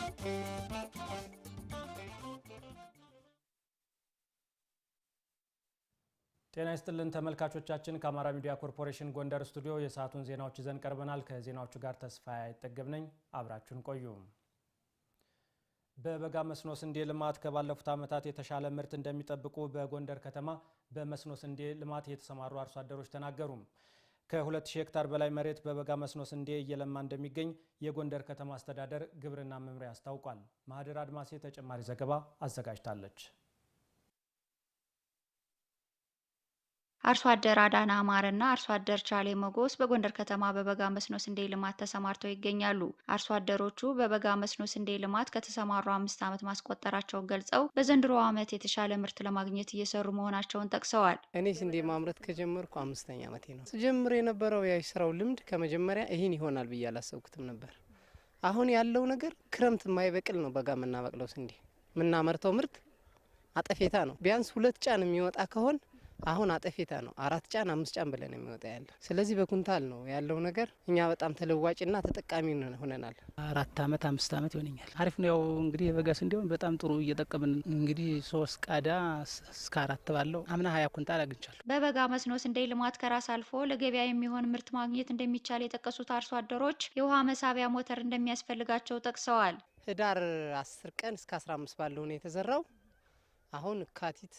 ጤና ይስጥልን ተመልካቾቻችን ከአማራ ሚዲያ ኮርፖሬሽን ጎንደር ስቱዲዮ የሰዓቱን ዜናዎች ይዘን ቀርበናል። ከዜናዎቹ ጋር ተስፋዬ አይጠገብ ነኝ። አብራችሁን ቆዩ። በበጋ መስኖ ስንዴ ልማት ከባለፉት ዓመታት የተሻለ ምርት እንደሚጠብቁ በጎንደር ከተማ በመስኖ ስንዴ ልማት የተሰማሩ አርሶ አደሮች ተናገሩ። ከ2000 ሄክታር በላይ መሬት በበጋ መስኖ ስንዴ እየለማ እንደሚገኝ የጎንደር ከተማ አስተዳደር ግብርና መምሪያ አስታውቋል። ማህደር አድማሴ ተጨማሪ ዘገባ አዘጋጅታለች። አርሶ አደር አዳና አማረና አርሶ አደር ቻሌ መጎስ በጎንደር ከተማ በበጋ መስኖ ስንዴ ልማት ተሰማርተው ይገኛሉ። አርሶ አደሮቹ በበጋ መስኖ ስንዴ ልማት ከተሰማሩ 5 ዓመት ማስቆጠራቸውን ገልጸው በዘንድሮ ዓመት የተሻለ ምርት ለማግኘት እየሰሩ መሆናቸውን ጠቅሰዋል። እኔ ስንዴ ማምረት ከጀመርኩ 5ኛ ዓመቴ ነው። ስጀምር የነበረው የስራው ልምድ ከመጀመሪያ ይህን ይሆናል ብዬ አላሰብኩትም ነበር። አሁን ያለው ነገር ክረምት የማይበቅል ነው። በጋ የምናበቅለው ስንዴ የምናመርተው ምርት አጠፌታ ነው። ቢያንስ 2 ጫን የሚወጣ ከሆን አሁን አጠፌታ ነው። 4 ጫን 5 ጫን ብለን የሚወጣ ያለ። ስለዚህ በኩንታል ነው ያለው ነገር። እኛ በጣም ተለዋጭና ተጠቃሚ ሆነናል። 4 ዓመት 5 ዓመት ይሆነኛል። አሪፍ ነው። ያው እንግዲህ የበጋ ስንዴውን በጣም ጥሩ እየጠቀምን እንግዲህ 3 ቃዳ እስከ 4 ባለው አምና 20 ኩንታል አግኝቻለሁ። በበጋ መስኖ ስንዴ ልማት ከራስ አልፎ ለገበያ የሚሆን ምርት ማግኘት እንደሚቻል የጠቀሱት አርሶ አደሮች የውሃ መሳቢያ ሞተር እንደሚያስፈልጋቸው ጠቅሰዋል። ህዳር 10 ቀን እስከ 15 ባለው ነው የተዘራው። አሁን ካቲት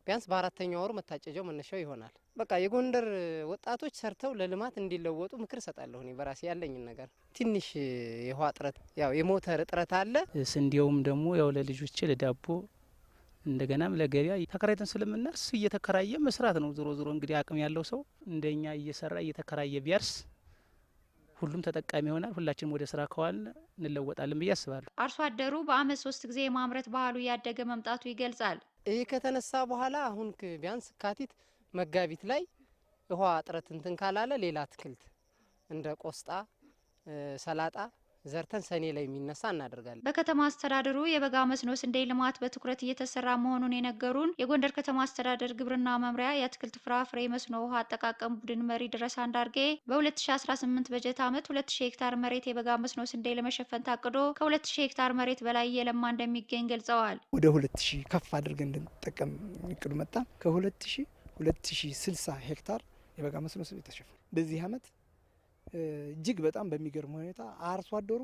ቢያንስ በ4ኛው ወር መታጨጃው መነሻው ይሆናል። በቃ የጎንደር ወጣቶች ሰርተው ለልማት እንዲለወጡ ምክር ሰጣለሁ። እኔ በራሴ ያለኝን ነገር ትንሽ የውሃ እጥረት ያው የሞተር እጥረት አለ። ስንዴውም ደግሞ ያው ለልጆቼ ለዳቦ እንደገናም ለገበያ ተከራይተን ስለምናርስ እየተከራየ መስራት ነው። ዞሮ ዞሮ እንግዲህ አቅም ያለው ሰው እንደኛ እየሰራ እየተከራየ ቢያርስ ሁሉም ተጠቃሚ ይሆናል። ሁላችንም ወደ ስራ ከዋልን እንለወጣለን ብዬ አስባለሁ። አርሶ አደሩ በአመት 3 ጊዜ የማምረት ባህሉ እያደገ መምጣቱ ይገልጻል። ይህ ከተነሳ በኋላ አሁን ቢያንስ ካቲት መጋቢት ላይ ውሃ እጥረት እንትን ካላለ ሌላ አትክልት እንደ ቆስጣ፣ ሰላጣ ዘርተን ሰኔ ላይ የሚነሳ እናደርጋለን። በከተማ አስተዳደሩ የበጋ መስኖ ስንዴ ልማት በትኩረት እየተሰራ መሆኑን የነገሩን የጎንደር ከተማ አስተዳደር ግብርና መምሪያ የአትክልት ፍራፍሬ መስኖ ውሃ አጠቃቀም ቡድን መሪ ድረስ አንዳርጌ በ2018 በጀት ዓመት 2000 ሄክታር መሬት የበጋ መስኖ ስንዴ ለመሸፈን ታቅዶ ከ2000 ሄክታር መሬት በላይ እየለማ እንደሚገኝ ገልጸዋል። ወደ 2000 ከፍ አድርገን እንድንጠቀም እቅዱ መጣ። ከ2000 2060 ሄክታር የበጋ መስኖ ስንዴ ተሸፈነ። በዚህ ዓመት እጅግ በጣም በሚገርም ሁኔታ አርሶ አደሩ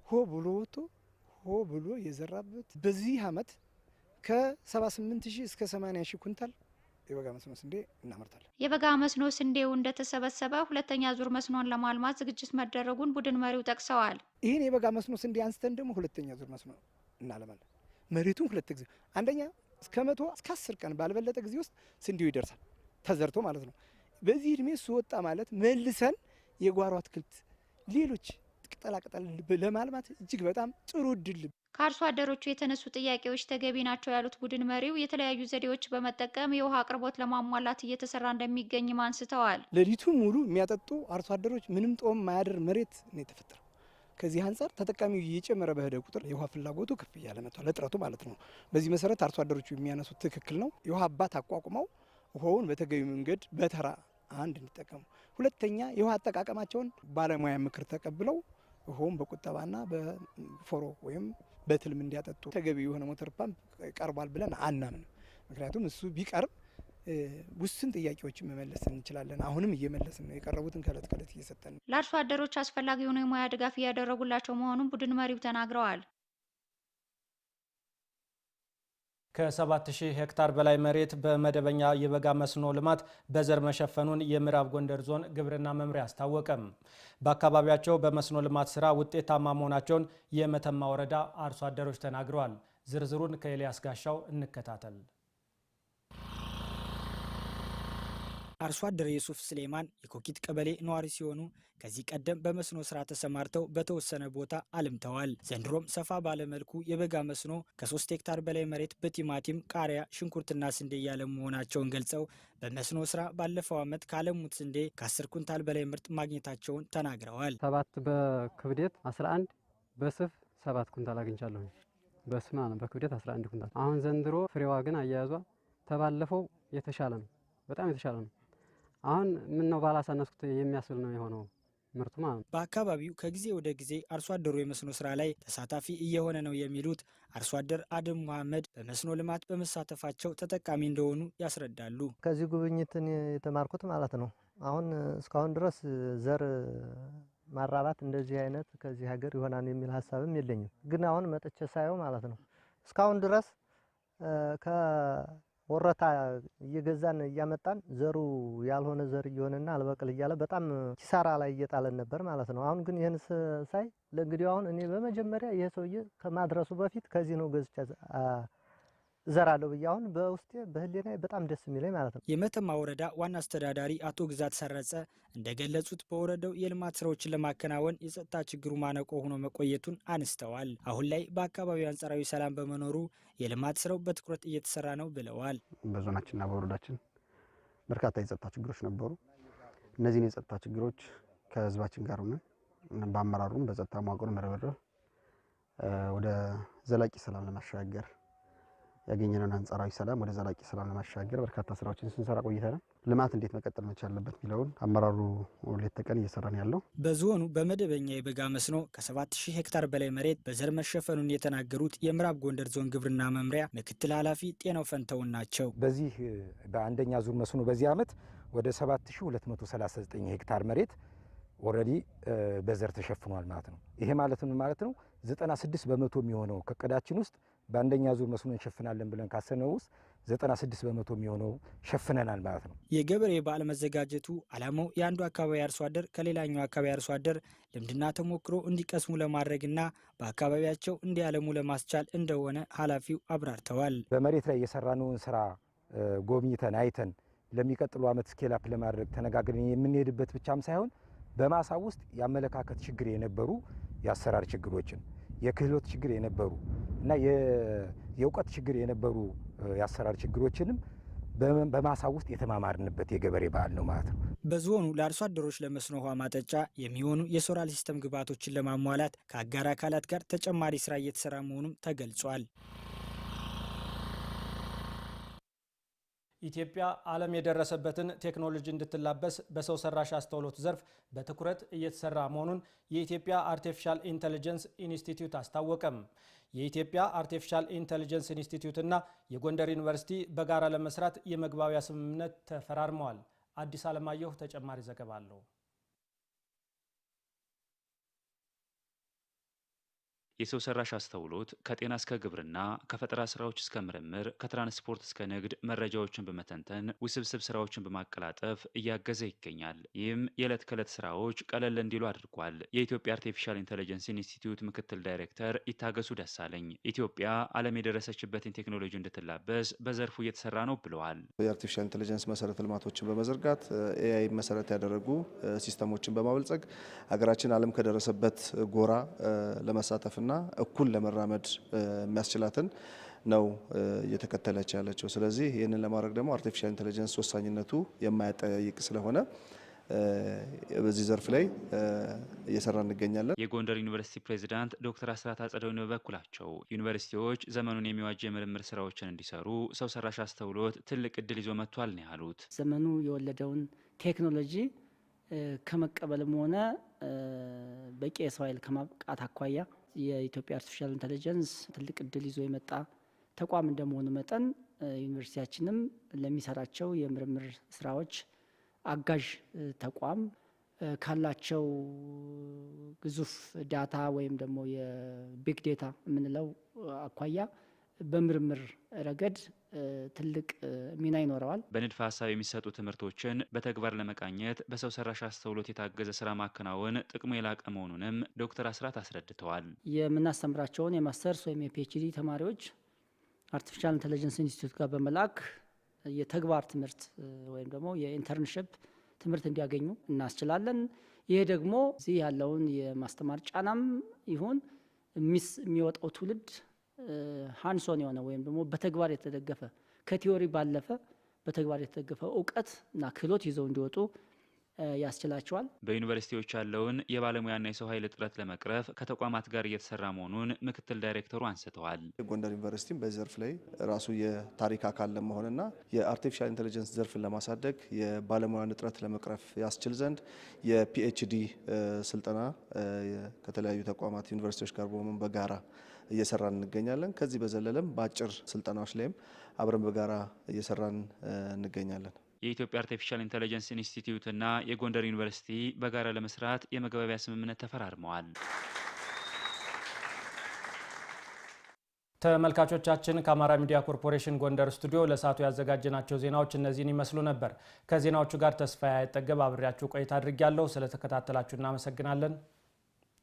ሆ ብሎ ወጥቶ ሆ ብሎ የዘራበት በዚህ ዓመት ከ78000 እስከ 80000 ኩንታል የበጋ መስኖ ስንዴ እናመርታለን። የበጋ መስኖ ስንዴው እንደተሰበሰበ ሁለተኛ ዙር መስኖን ለማልማት ዝግጅት መደረጉን ቡድን መሪው ጠቅሰዋል። ይህን የበጋ መስኖ ስንዴ አንስተን ደግሞ ሁለተኛ ዙር መስኖ እናለማለን። መሬቱን 2 ጊዜ አንደኛ እስከ 100 እስከ 10 ቀን ባልበለጠ ጊዜ ውስጥ ስንዴው ይደርሳል ተዘርቶ ማለት ነው። በዚህ እድሜ ወጣ ማለት መልሰን የጓሮ አትክልት ሌሎች ቅጠላቅጠል ለማልማት እጅግ በጣም ጥሩ እድል። ከአርሶ አደሮቹ የተነሱ ጥያቄዎች ተገቢ ናቸው ያሉት ቡድን መሪው የተለያዩ ዘዴዎች በመጠቀም የውሃ አቅርቦት ለማሟላት እየተሰራ እንደሚገኝም አንስተዋል። ሌሊቱ ሙሉ የሚያጠጡ አርሶ አደሮች ምንም ጦም ማያደር መሬት ነው የተፈጠረው። ከዚህ አንጻር ተጠቃሚው እየጨመረ በሄደ ቁጥር የውሃ ፍላጎቱ ከፍ እያለ መጥቷል፣ እጥረቱ ማለት ነው። በዚህ መሰረት አርሶ አደሮቹ የሚያነሱት ትክክል ነው። የውሃ አባት አቋቁመው ውሃውን በተገቢ መንገድ በተራ አንድ እንዲጠቀሙ፣ ሁለተኛ የውሃ አጠቃቀማቸውን ባለሙያ ምክር ተቀብለው ውሃውን በቁጠባና በፎሮ ወይም በትልም እንዲያጠጡ ተገቢ የሆነ ሞተር ፓምፕ ቀርቧል ብለን አናምንም። ምክንያቱም እሱ ቢቀርብ ውስን ጥያቄዎችን መመለስ እንችላለን። አሁንም እየመለስን ነው። የቀረቡትን ከእለት ከእለት እየሰጠን ነው። ለአርሶ አደሮች አስፈላጊ የሆነ የሙያ ድጋፍ እያደረጉላቸው መሆኑን ቡድን መሪው ተናግረዋል። ከ7000 ሄክታር በላይ መሬት በመደበኛ የበጋ መስኖ ልማት በዘር መሸፈኑን የምዕራብ ጎንደር ዞን ግብርና መምሪያ አስታወቀም። በአካባቢያቸው በመስኖ ልማት ስራ ውጤታማ መሆናቸውን የመተማ ወረዳ አርሶ አደሮች ተናግረዋል። ዝርዝሩን ከኤልያስ ጋሻው እንከታተል። አርሶ አደር የሱፍ ስሌማን የኮኪት ቀበሌ ነዋሪ ሲሆኑ ከዚህ ቀደም በመስኖ ስራ ተሰማርተው በተወሰነ ቦታ አልምተዋል። ዘንድሮም ሰፋ ባለ መልኩ የበጋ መስኖ ከ3 ሄክታር በላይ መሬት በቲማቲም፣ ቃሪያ፣ ሽንኩርትና ስንዴ ያለሙ መሆናቸውን ገልጸው በመስኖ ስራ ባለፈው ዓመት ካለሙት ስንዴ ከ10 ኩንታል በላይ ምርት ማግኘታቸውን ተናግረዋል። 7 በክብደት 11 በስፍ 7 ኩንታል አግኝቻለሁ። በስማ ነው በክብደት 11 ኩንታል። አሁን ዘንድሮ ፍሬዋ ግን አያያዟ ተባለፈው የተሻለ ነው፣ በጣም የተሻለ ነው። አሁን ምን ነው ባላሳነስኩት የሚያስብል ነው የሆነው። ምርቱ ማለት ነው። በአካባቢው ከጊዜ ወደ ጊዜ አርሶ አደሩ የመስኖ ስራ ላይ ተሳታፊ እየሆነ ነው የሚሉት አርሶ አደር አደም መሐመድ በመስኖ ልማት በመሳተፋቸው ተጠቃሚ እንደሆኑ ያስረዳሉ። ከዚህ ጉብኝትን የተማርኩት ማለት ነው። አሁን እስካሁን ድረስ ዘር ማራባት እንደዚህ አይነት ከዚህ ሀገር ይሆናል የሚል ሀሳብም የለኝም። ግን አሁን መጥቼ ሳየው ማለት ነው እስካሁን ድረስ ከወረታ እየገዛን እያመጣን ዘሩ ያልሆነ ዘር እየሆነና አልበቅል እያለ በጣም ኪሳራ ላይ እየጣለን ነበር ማለት ነው። አሁን ግን ይህን ሳይ ለእንግዲህ አሁን እኔ በመጀመሪያ ይሄ ሰውዬ ከማድረሱ በፊት ከዚህ ነው ገዝቻ ዘራለሁ ብዬ አሁን በውስጤ በህሊናዬ በጣም ደስ የሚለኝ ማለት ነው። የመተማ ወረዳ ዋና አስተዳዳሪ አቶ ግዛት ሰረጸ እንደገለጹት በወረዳው የልማት ስራዎችን ለማከናወን የጸጥታ ችግሩ ማነቆ ሆኖ መቆየቱን አንስተዋል። አሁን ላይ በአካባቢው አንጻራዊ ሰላም በመኖሩ የልማት ስራው በትኩረት እየተሰራ ነው ብለዋል። በዞናችንና በወረዳችን በርካታ የጸጥታ ችግሮች ነበሩ። እነዚህን የጸጥታ ችግሮች ከህዝባችን ጋር ሆነን በአመራሩም በጸጥታ መዋቅሩ መረበረብ ወደ ዘላቂ ሰላም ለማሻገር ያገኘነውን አንጻራዊ ሰላም ወደ ዘላቂ ሰላም ለማሻገር በርካታ ስራዎችን ስንሰራ ቆይተናል። ልማት እንዴት መቀጠል መቻል አለበት የሚለውን አመራሩ ሌት ተቀን እየሰራን ያለው። በዞኑ በመደበኛ የበጋ መስኖ ከ7000 ሄክታር በላይ መሬት በዘር መሸፈኑን የተናገሩት የምዕራብ ጎንደር ዞን ግብርና መምሪያ ምክትል ኃላፊ ጤናው ፈንተውን ናቸው። በዚህ በአንደኛ ዙር መስኖ በዚህ ዓመት ወደ 7239 ሄክታር መሬት ኦልሬዲ በዘር ተሸፍኗል ማለት ነው። ይሄ ማለት ምን ማለት ነው? 96 በመቶ የሚሆነው ከቀዳችን ውስጥ በአንደኛ ዙር መስኖ እንሸፍናለን ብለን ካሰነው ውስጥ 96 በመቶ የሚሆነው ሸፍነናል ማለት ነው። የገበሬ በዓል መዘጋጀቱ ዓላማው የአንዱ አካባቢ አርሶ አደር ከሌላኛው አካባቢ አርሶ አደር ልምድና ተሞክሮ እንዲቀስሙ ለማድረግና በአካባቢያቸው እንዲያለሙ ለማስቻል እንደሆነ ኃላፊው አብራርተዋል። በመሬት ላይ የሰራነውን ስራ ጎብኝተን አይተን ለሚቀጥሉ ዓመት ስኬል አፕ ለማድረግ ተነጋግረን የምንሄድበት ብቻም ሳይሆን በማሳ ውስጥ የአመለካከት ችግር የነበሩ የአሰራር ችግሮችን፣ የክህሎት ችግር የነበሩ እና የእውቀት ችግር የነበሩ የአሰራር ችግሮችንም በማሳ ውስጥ የተማማርንበት የገበሬ በዓል ነው ማለት ነው። በዞኑ ለአርሶ አደሮች ለመስኖ ውሃ ማጠጫ የሚሆኑ የሶላር ሲስተም ግብዓቶችን ለማሟላት ከአጋር አካላት ጋር ተጨማሪ ስራ እየተሰራ መሆኑም ተገልጿል። ኢትዮጵያ ዓለም የደረሰበትን ቴክኖሎጂ እንድትላበስ በሰው ሰራሽ አስተውሎት ዘርፍ በትኩረት እየተሰራ መሆኑን የኢትዮጵያ አርቲፊሻል ኢንተለጀንስ ኢንስቲትዩት አስታወቀም። የኢትዮጵያ አርቲፊሻል ኢንተለጀንስ ኢንስቲትዩትና የጎንደር ዩኒቨርሲቲ በጋራ ለመስራት የመግባቢያ ስምምነት ተፈራርመዋል። አዲስ አለማየሁ ተጨማሪ ዘገባ አለው። የሰው ሰራሽ አስተውሎት ከጤና እስከ ግብርና፣ ከፈጠራ ስራዎች እስከ ምርምር፣ ከትራንስፖርት እስከ ንግድ መረጃዎችን በመተንተን ውስብስብ ስራዎችን በማቀላጠፍ እያገዘ ይገኛል። ይህም የዕለት ከዕለት ስራዎች ቀለል እንዲሉ አድርጓል። የኢትዮጵያ አርቲፊሻል ኢንተለጀንስ ኢንስቲትዩት ምክትል ዳይሬክተር ይታገሱ ደሳለኝ ኢትዮጵያ ዓለም የደረሰችበትን ቴክኖሎጂ እንድትላበስ በዘርፉ እየተሰራ ነው ብለዋል። የአርቲፊሻል ኢንተለጀንስ መሰረተ ልማቶችን በመዘርጋት ኤአይ መሰረት ያደረጉ ሲስተሞችን በማበልጸግ ሀገራችን ዓለም ከደረሰበት ጎራ ለመሳተፍና እኩል ለመራመድ የሚያስችላትን ነው እየተከተለች ያለችው። ስለዚህ ይህንን ለማድረግ ደግሞ አርቲፊሻል ኢንተለጀንስ ወሳኝነቱ የማያጠያይቅ ስለሆነ በዚህ ዘርፍ ላይ እየሰራ እንገኛለን። የጎንደር ዩኒቨርሲቲ ፕሬዝዳንት ዶክተር አስራት አጸደውኝ በበኩላቸው ዩኒቨርሲቲዎች ዘመኑን የሚዋጅ የምርምር ስራዎችን እንዲሰሩ ሰው ሰራሽ አስተውሎት ትልቅ እድል ይዞ መጥቷል ነው ያሉት። ዘመኑ የወለደውን ቴክኖሎጂ ከመቀበልም ሆነ በቂ የሰው ኃይል ከማብቃት አኳያ የኢትዮጵያ አርቲፊሻል ኢንተለጀንስ ትልቅ እድል ይዞ የመጣ ተቋም እንደመሆኑ መጠን ዩኒቨርሲቲያችንም ለሚሰራቸው የምርምር ስራዎች አጋዥ ተቋም ካላቸው ግዙፍ ዳታ ወይም ደግሞ የቢግ ዴታ የምንለው አኳያ በምርምር ረገድ ትልቅ ሚና ይኖረዋል። በንድፈ ሀሳብ የሚሰጡ ትምህርቶችን በተግባር ለመቃኘት በሰው ሰራሽ አስተውሎት የታገዘ ስራ ማከናወን ጥቅሙ የላቀ መሆኑንም ዶክተር አስራት አስረድተዋል። የምናስተምራቸውን የማስተርስ ወይም የፒኤችዲ ተማሪዎች አርቲፊሻል ኢንተለጀንስ ኢንስቲትዩት ጋር በመላክ የተግባር ትምህርት ወይም ደግሞ የኢንተርንሽፕ ትምህርት እንዲያገኙ እናስችላለን። ይሄ ደግሞ እዚህ ያለውን የማስተማር ጫናም ይሁን የሚወጣው ትውልድ ሃንሶን የሆነ ወይም ደግሞ በተግባር የተደገፈ ከቲዮሪ ባለፈ በተግባር የተደገፈ እውቀት እና ክህሎት ይዘው እንዲወጡ ያስችላቸዋል። በዩኒቨርሲቲዎች ያለውን የባለሙያና የሰው ኃይል እጥረት ለመቅረፍ ከተቋማት ጋር እየተሰራ መሆኑን ምክትል ዳይሬክተሩ አንስተዋል። ጎንደር ዩኒቨርሲቲ በዚህ ዘርፍ ላይ ራሱ የታሪክ አካል ለመሆንና የአርቲፊሻል ኢንቴሊጀንስ ዘርፍን ለማሳደግ የባለሙያን እጥረት ለመቅረፍ ያስችል ዘንድ የፒኤችዲ ስልጠና ከተለያዩ ተቋማት ዩኒቨርሲቲዎች ጋር በመሆን በጋራ እየሰራን እንገኛለን። ከዚህ በዘለለም በአጭር ስልጠናዎች ላይም አብረን በጋራ እየሰራን እንገኛለን። የኢትዮጵያ አርቲፊሻል ኢንተለጀንስ ኢንስቲትዩት እና የጎንደር ዩኒቨርሲቲ በጋራ ለመስራት የመግባቢያ ስምምነት ተፈራርመዋል። ተመልካቾቻችን ከአማራ ሚዲያ ኮርፖሬሽን ጎንደር ስቱዲዮ ለሰዓቱ ያዘጋጀናቸው ዜናዎች እነዚህን ይመስሉ ነበር። ከዜናዎቹ ጋር ተስፋዬ አይጠገብ አብሬያችሁ ቆይታ አድርጌያለሁ። ስለተከታተላችሁ እናመሰግናለን።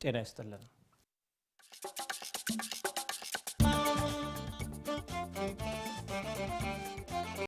ጤና ይስጥልን።